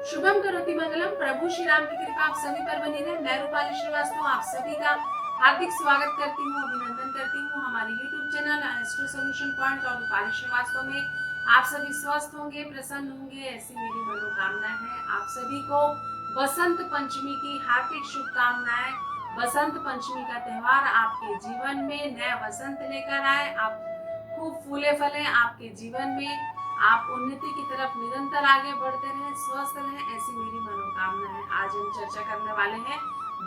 शुभम करोति मंगलम। प्रभु श्री राम की कृपा आप सभी पर बनी रहे। मैं रूपाली श्रीवास्तव आप सभी का हार्दिक स्वागत करती हूँ, अभिनंदन करती हूँ हमारे YouTube channel astro solution point और रूपाली श्रीवास्तव में आप सभी स्वस्थ होंगे, प्रसन्न होंगे, ऐसी मेरी मनोकामना है। आप सभी को बसंत पंचमी की हार्दिक शुभकामनाएं। बसंत पंचमी का त्योहार आपके जीवन में नया बसंत लेकर आए, आप खूब फूले फले आपके जीवन में, आप उन्नति की तरफ निरंतर आगे बढ़ते रहें, स्वस्थ रहें, ऐसी मेरी मनोकामना है। आज हम चर्चा करने वाले हैं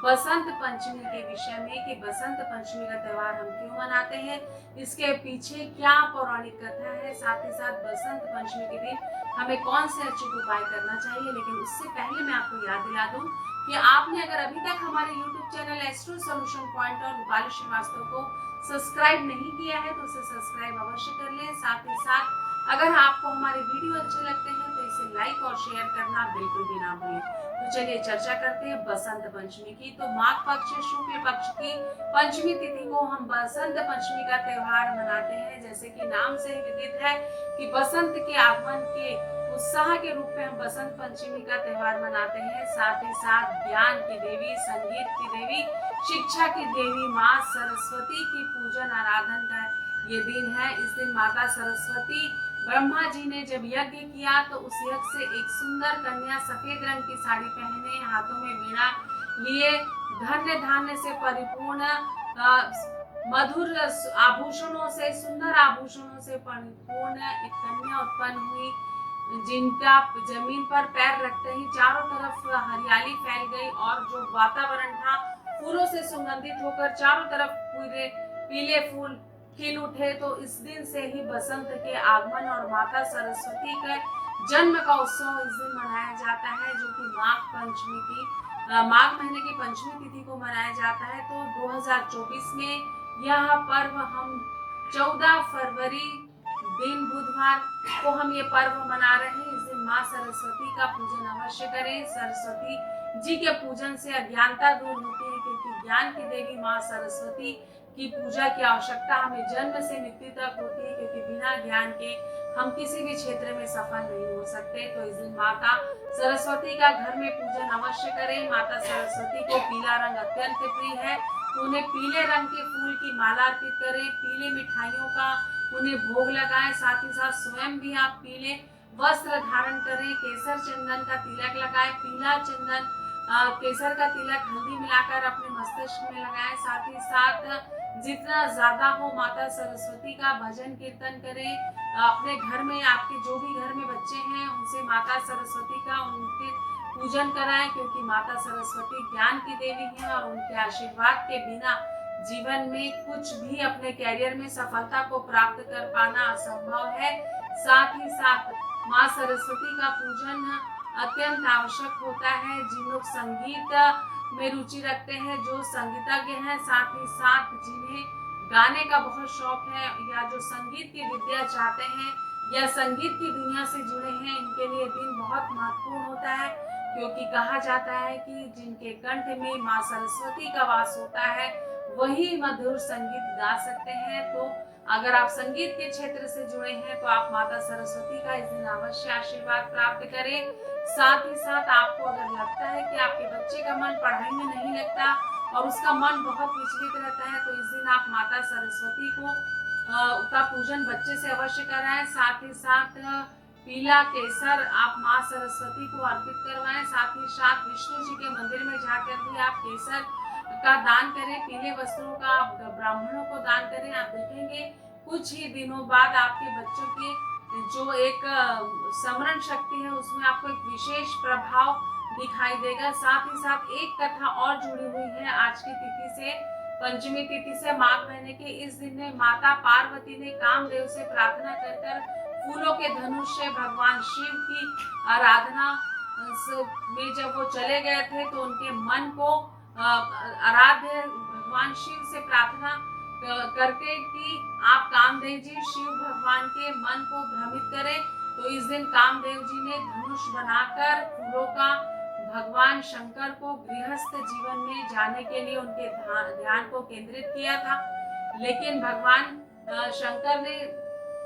बसंत पंचमी के विषय में कि बसंत पंचमी का त्योहार हम क्यों मनाते हैं, इसके पीछे क्या पौराणिक कथा है, साथ ही साथ बसंत पंचमी के दिन हमें कौन से अचूक उपाय करना चाहिए। लेकिन उससे पहले मैं आपको याद दिला दूं कि आपने अगर अभी तक हमारे YouTube channel astro solution point और रूपाली श्रीवास्तव को सब्सक्राइब नहीं किया है तो उसे सब्सक्राइब अवश्य कर लें। साथ ही साथ अगर आपको हमारे वीडियो अच्छे लगते हैं तो इसे लाइक और शेयर करना बिल्कुल भी ना भूलें। तो चलिए चर्चा करते हैं बसंत पंचमी की। तो माघ पक्ष शुक्ल पक्ष की पंचमी तिथि को हम बसंत पंचमी का त्योहार मनाते हैं। जैसे कि नाम से ही विदित है कि बसंत के आगमन के उत्साह के रूप में हम बसंत पंचमी का त्योहार मनाते हैं। साथ ही साथ ज्ञान की देवी, संगीत की देवी, शिक्षा की देवी माँ सरस्वती की पूजन आराधन का ये दिन है। इस दिन माता सरस्वती, ब्रह्मा जी ने जब यज्ञ किया तो उस यज्ञ से एक सुंदर कन्या सफेद रंग की साड़ी पहने, हाथों में वीणा लिए, धन्य धान्य से परिपूर्ण मधुर आभूषणों से, सुंदर आभूषणों से परिपूर्ण एक कन्या उत्पन्न हुई, जिनका जमीन पर पैर रखते ही चारों तरफ हरियाली फैल गई और जो वातावरण था फूलों से सुगंधित होकर चारों तरफ पूरे पीले फूल खिल उठे। तो इस दिन से ही बसंत के आगमन और माता सरस्वती के जन्म का उत्सव इस दिन मनाया जाता है, जो कि माघ पंचमी की माघ महीने की पंचमी तिथि को मनाया जाता है। तो 2024 में यह पर्व हम 14 फरवरी दिन बुधवार को हम ये पर्व मना रहे हैं। इस दिन माँ सरस्वती का पूजन अवश्य करें। सरस्वती जी के पूजन से अज्ञानता दूर होती है, क्योंकि ज्ञान की देवी माँ सरस्वती की पूजा की आवश्यकता हमें जन्म से मृत्यु तक होती है, क्योंकि बिना ज्ञान के हम किसी भी क्षेत्र में सफल नहीं हो सकते। तो इस दिन माता सरस्वती का घर में पूजन अवश्य करें। माता सरस्वती को पीला रंग अत्यंत प्रिय है, तो उन्हें पीले रंग के फूल की माला अर्पित करें, पीले मिठाइयों का उन्हें भोग लगाएं। साथ ही साथ स्वयं भी आप पीले वस्त्र धारण करें, केसर चंदन का तिलक लगाएं, पीला चंदन केसर का तिलक हल्दी मिलाकर अपने मस्तिष्क में लगाएं। साथ ही साथ जितना ज्यादा हो माता सरस्वती का भजन कीर्तन करें। अपने घर में आपके जो भी घर में बच्चे हैं उनसे माता सरस्वती का उनके पूजन कराएं, क्योंकि माता सरस्वती ज्ञान की देवी है और उनके आशीर्वाद के बिना जीवन में कुछ भी अपने कैरियर में सफलता को प्राप्त कर पाना असंभव है। साथ ही साथ माँ सरस्वती का पूजन अत्यंत आवश्यक होता है। जिन लोग संगीत में रुचि रखते हैं, जो संगीतज्ञ हैं, साथ ही साथ जिन्हें गाने का बहुत शौक है या जो संगीत की विद्या चाहते हैं या संगीत की दुनिया से जुड़े हैं, इनके लिए दिन बहुत महत्वपूर्ण होता है, क्योंकि कहा जाता है कि जिनके कंठ में माँ सरस्वती का वास होता है वही मधुर संगीत गा सकते हैं। तो अगर आप संगीत के क्षेत्र से जुड़े हैं तो आप माता सरस्वती का इस दिन अवश्य आशीर्वाद प्राप्त करें। साथ ही साथ आपको अगर लगता है कि आपके बच्चे का मन पढ़ाई में नहीं लगता और उसका मन बहुत विचलित रहता है, तो इस दिन आप माता सरस्वती को का पूजन बच्चे से अवश्य कराएं। साथ ही साथ पीला केसर आप माँ सरस्वती को अर्पित करवाएं। साथ ही साथ विष्णु जी के मंदिर में जाकर भी आप केसर का दान करें, पीले वस्त्रों का आप ब्राह्मणों को दान करें। आप देखेंगे कुछ ही दिनों बाद आपके बच्चों की जो एक स्मरण शक्ति है उसमें आपको एक विशेष प्रभाव दिखाई देगा। साथ ही साथ एक कथा और जुड़ी हुई है आज की तिथि से, पंचमी तिथि से। माघ महीने के इस दिन में माता पार्वती ने कामदेव से प्रार्थना कर फूलों के धनुष से भगवान शिव की आराधना में जब वो चले गए थे, तो उनके मन को आराध्य भगवान शिव से प्रार्थना करके कि आप कामदेव जी शिव भगवान के मन को भ्रमित करें। तो इस दिन कामदेव जी ने धनुष बनाकर फूलों का भगवान शंकर को गृहस्थ जीवन में जाने के लिए उनके ध्यान को केंद्रित किया था। लेकिन भगवान शंकर ने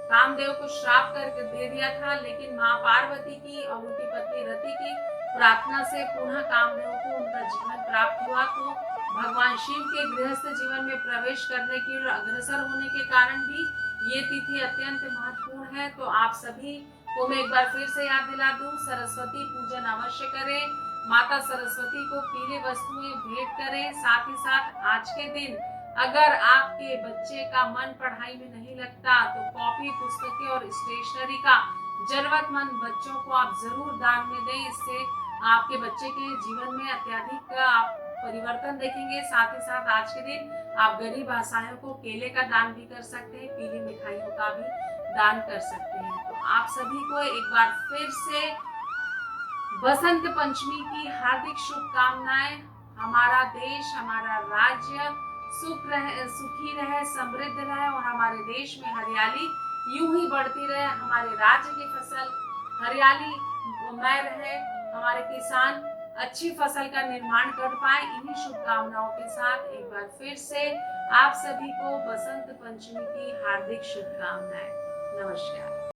कामदेव को श्राप करके दे दिया था, लेकिन माँ पार्वती की और उनकी पत्नी रति की प्रार्थना से पुनः कामदेव को उनका जीवन प्राप्त हुआ। तो भगवान शिव के गृहस्थ जीवन में प्रवेश करने की और अग्रसर होने के कारण भी ये तिथि अत्यंत महत्वपूर्ण है। तो आप सभी को मैं एक बार फिर से याद दिला दूं, सरस्वती पूजन अवश्य करें, माता सरस्वती को पीली वस्तुएं भेंट करें। साथ ही साथ आज के दिन अगर आपके बच्चे का मन पढ़ाई में नहीं लगता तो कॉपी, पुस्तकें और स्टेशनरी का जरूरतमंद बच्चों को आप जरूर दान में दें। इससे आपके बच्चे के जीवन में अत्यधिक आप परिवर्तन देखेंगे। साथ ही साथ आज के दिन आप गरीब असहायों को केले का दान भी कर सकते हैं, पीली मिठाइयों का भी दान कर सकते हैं। तो आप सभी को एक बार फिर से बसंत पंचमी की हार्दिक शुभकामनाएं। हमारा देश, हमारा राज्य सुखी रहे, समृद्ध रहे और हमारे देश में हरियाली यूं ही बढ़ती रहे। हमारे राज्य की फसल हरियाली मय रहे, हमारे किसान अच्छी फसल का निर्माण कर पाए। इन्हीं शुभकामनाओं के साथ एक बार फिर से आप सभी को बसंत पंचमी की हार्दिक शुभकामनाएं। नमस्कार।